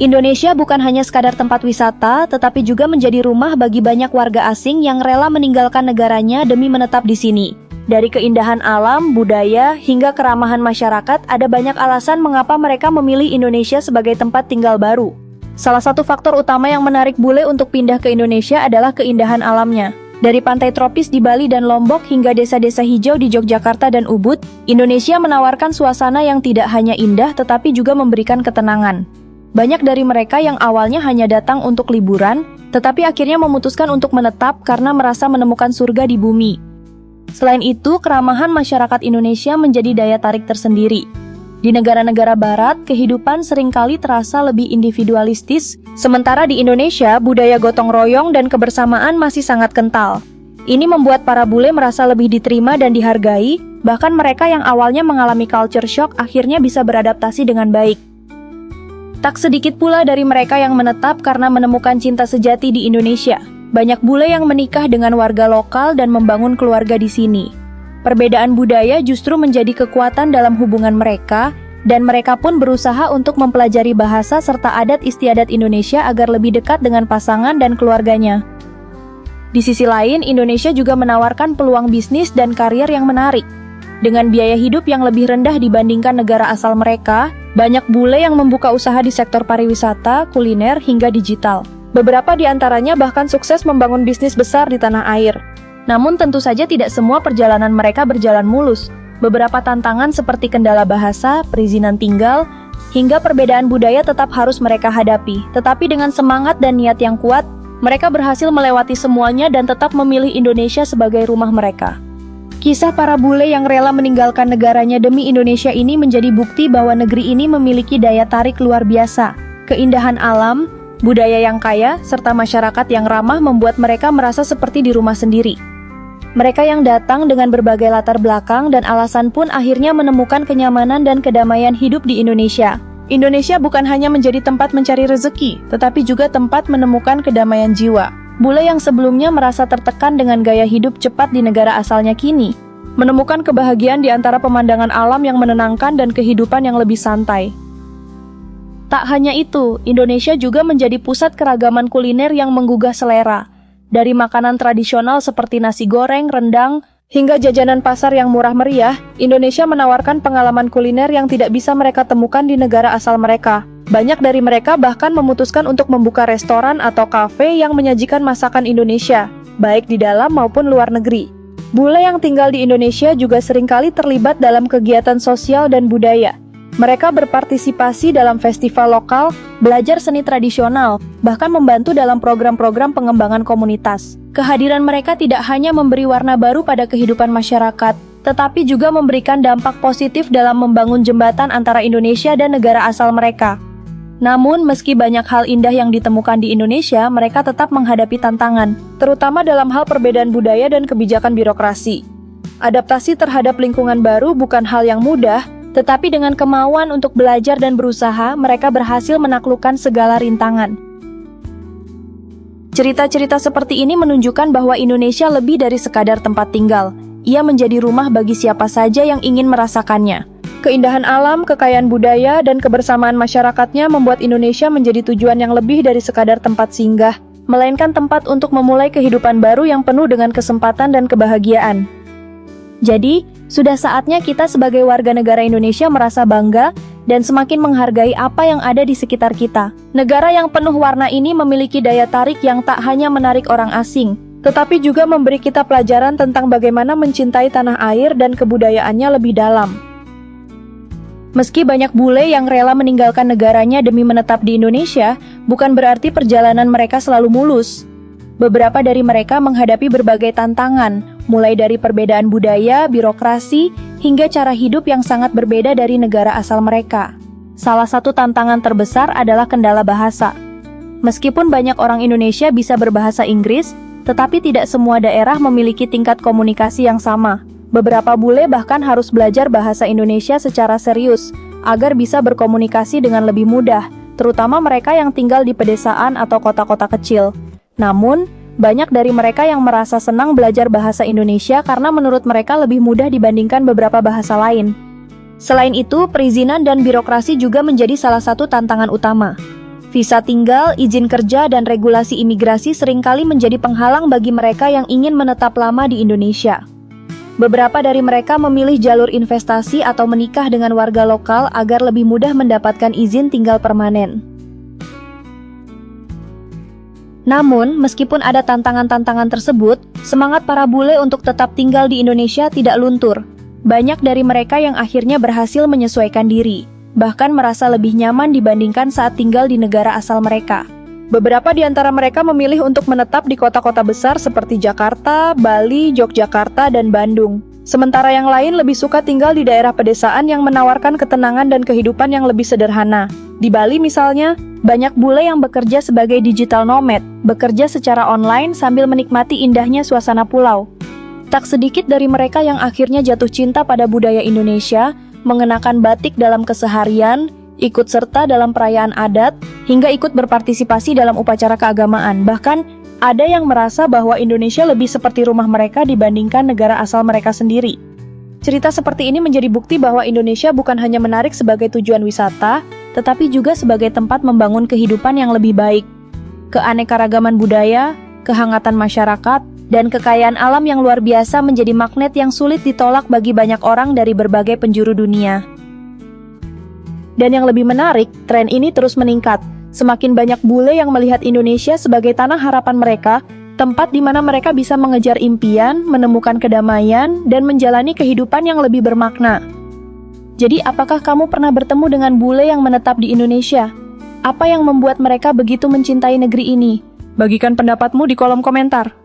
Indonesia bukan hanya sekadar tempat wisata, tetapi juga menjadi rumah bagi banyak warga asing yang rela meninggalkan negaranya demi menetap di sini. Dari keindahan alam, budaya, hingga keramahan masyarakat, ada banyak alasan mengapa mereka memilih Indonesia sebagai tempat tinggal baru. Salah satu faktor utama yang menarik bule untuk pindah ke Indonesia adalah keindahan alamnya. Dari pantai tropis di Bali dan Lombok hingga desa-desa hijau di Yogyakarta dan Ubud, Indonesia menawarkan suasana yang tidak hanya indah tetapi juga memberikan ketenangan. Banyak dari mereka yang awalnya hanya datang untuk liburan, tetapi akhirnya memutuskan untuk menetap karena merasa menemukan surga di bumi. Selain itu, keramahan masyarakat Indonesia menjadi daya tarik tersendiri. Di negara-negara barat, kehidupan seringkali terasa lebih individualistis, sementara di Indonesia, budaya gotong royong dan kebersamaan masih sangat kental. Ini membuat para bule merasa lebih diterima dan dihargai, bahkan mereka yang awalnya mengalami culture shock akhirnya bisa beradaptasi dengan baik. Tak sedikit pula dari mereka yang menetap karena menemukan cinta sejati di Indonesia. Banyak bule yang menikah dengan warga lokal dan membangun keluarga di sini. Perbedaan budaya justru menjadi kekuatan dalam hubungan mereka, dan mereka pun berusaha untuk mempelajari bahasa serta adat istiadat Indonesia agar lebih dekat dengan pasangan dan keluarganya. Di sisi lain, Indonesia juga menawarkan peluang bisnis dan karir yang menarik. Dengan biaya hidup yang lebih rendah dibandingkan negara asal mereka, banyak bule yang membuka usaha di sektor pariwisata, kuliner, hingga digital. Beberapa di antaranya bahkan sukses membangun bisnis besar di tanah air. Namun tentu saja tidak semua perjalanan mereka berjalan mulus. Beberapa tantangan seperti kendala bahasa, perizinan tinggal, hingga perbedaan budaya tetap harus mereka hadapi. Tetapi dengan semangat dan niat yang kuat, mereka berhasil melewati semuanya dan tetap memilih Indonesia sebagai rumah mereka. Kisah para bule yang rela meninggalkan negaranya demi Indonesia ini menjadi bukti bahwa negeri ini memiliki daya tarik luar biasa. Keindahan alam, budaya yang kaya, serta masyarakat yang ramah membuat mereka merasa seperti di rumah sendiri. Mereka yang datang dengan berbagai latar belakang dan alasan pun akhirnya menemukan kenyamanan dan kedamaian hidup di Indonesia. Indonesia bukan hanya menjadi tempat mencari rezeki, tetapi juga tempat menemukan kedamaian jiwa. Bule yang sebelumnya merasa tertekan dengan gaya hidup cepat di negara asalnya kini menemukan kebahagiaan di antara pemandangan alam yang menenangkan dan kehidupan yang lebih santai. Tak hanya itu, Indonesia juga menjadi pusat keragaman kuliner yang menggugah selera. Dari makanan tradisional seperti nasi goreng, rendang, hingga jajanan pasar yang murah meriah, Indonesia menawarkan pengalaman kuliner yang tidak bisa mereka temukan di negara asal mereka. Banyak dari mereka bahkan memutuskan untuk membuka restoran atau kafe yang menyajikan masakan Indonesia, baik di dalam maupun luar negeri. Bule yang tinggal di Indonesia juga seringkali terlibat dalam kegiatan sosial dan budaya. Mereka berpartisipasi dalam festival lokal, belajar seni tradisional, bahkan membantu dalam program-program pengembangan komunitas. Kehadiran mereka tidak hanya memberi warna baru pada kehidupan masyarakat, tetapi juga memberikan dampak positif dalam membangun jembatan antara Indonesia dan negara asal mereka. Namun, meski banyak hal indah yang ditemukan di Indonesia, mereka tetap menghadapi tantangan, terutama dalam hal perbedaan budaya dan kebijakan birokrasi. Adaptasi terhadap lingkungan baru bukan hal yang mudah, tetapi dengan kemauan untuk belajar dan berusaha, mereka berhasil menaklukkan segala rintangan. Cerita-cerita seperti ini menunjukkan bahwa Indonesia lebih dari sekadar tempat tinggal. Ia menjadi rumah bagi siapa saja yang ingin merasakannya. Keindahan alam, kekayaan budaya, dan kebersamaan masyarakatnya membuat Indonesia menjadi tujuan yang lebih dari sekadar tempat singgah, melainkan tempat untuk memulai kehidupan baru yang penuh dengan kesempatan dan kebahagiaan. Jadi, sudah saatnya kita sebagai warga negara Indonesia merasa bangga dan semakin menghargai apa yang ada di sekitar kita. Negara yang penuh warna ini memiliki daya tarik yang tak hanya menarik orang asing, tetapi juga memberi kita pelajaran tentang bagaimana mencintai tanah air dan kebudayaannya lebih dalam. Meski banyak bule yang rela meninggalkan negaranya demi menetap di Indonesia, bukan berarti perjalanan mereka selalu mulus. Beberapa dari mereka menghadapi berbagai tantangan, mulai dari perbedaan budaya, birokrasi, hingga cara hidup yang sangat berbeda dari negara asal mereka. Salah satu tantangan terbesar adalah kendala bahasa. Meskipun banyak orang Indonesia bisa berbahasa Inggris, tetapi tidak semua daerah memiliki tingkat komunikasi yang sama. Beberapa bule bahkan harus belajar bahasa Indonesia secara serius, agar bisa berkomunikasi dengan lebih mudah, terutama mereka yang tinggal di pedesaan atau kota-kota kecil. Namun, banyak dari mereka yang merasa senang belajar bahasa Indonesia karena menurut mereka lebih mudah dibandingkan beberapa bahasa lain. Selain itu, perizinan dan birokrasi juga menjadi salah satu tantangan utama. Visa tinggal, izin kerja, dan regulasi imigrasi seringkali menjadi penghalang bagi mereka yang ingin menetap lama di Indonesia. Beberapa dari mereka memilih jalur investasi atau menikah dengan warga lokal agar lebih mudah mendapatkan izin tinggal permanen. Namun, meskipun ada tantangan-tantangan tersebut, semangat para bule untuk tetap tinggal di Indonesia tidak luntur. Banyak dari mereka yang akhirnya berhasil menyesuaikan diri, bahkan merasa lebih nyaman dibandingkan saat tinggal di negara asal mereka. Beberapa di antara mereka memilih untuk menetap di kota-kota besar seperti Jakarta, Bali, Yogyakarta, dan Bandung. Sementara yang lain lebih suka tinggal di daerah pedesaan yang menawarkan ketenangan dan kehidupan yang lebih sederhana. Di Bali misalnya, banyak bule yang bekerja sebagai digital nomad, bekerja secara online sambil menikmati indahnya suasana pulau. Tak sedikit dari mereka yang akhirnya jatuh cinta pada budaya Indonesia, mengenakan batik dalam keseharian, ikut serta dalam perayaan adat, hingga ikut berpartisipasi dalam upacara keagamaan. Bahkan, ada yang merasa bahwa Indonesia lebih seperti rumah mereka dibandingkan negara asal mereka sendiri. Cerita seperti ini menjadi bukti bahwa Indonesia bukan hanya menarik sebagai tujuan wisata, tetapi juga sebagai tempat membangun kehidupan yang lebih baik. Keanekaragaman budaya, kehangatan masyarakat, dan kekayaan alam yang luar biasa menjadi magnet yang sulit ditolak bagi banyak orang dari berbagai penjuru dunia. Dan yang lebih menarik, tren ini terus meningkat. Semakin banyak bule yang melihat Indonesia sebagai tanah harapan mereka, tempat di mana mereka bisa mengejar impian, menemukan kedamaian, dan menjalani kehidupan yang lebih bermakna. Jadi, apakah kamu pernah bertemu dengan bule yang menetap di Indonesia? Apa yang membuat mereka begitu mencintai negeri ini? Bagikan pendapatmu di kolom komentar.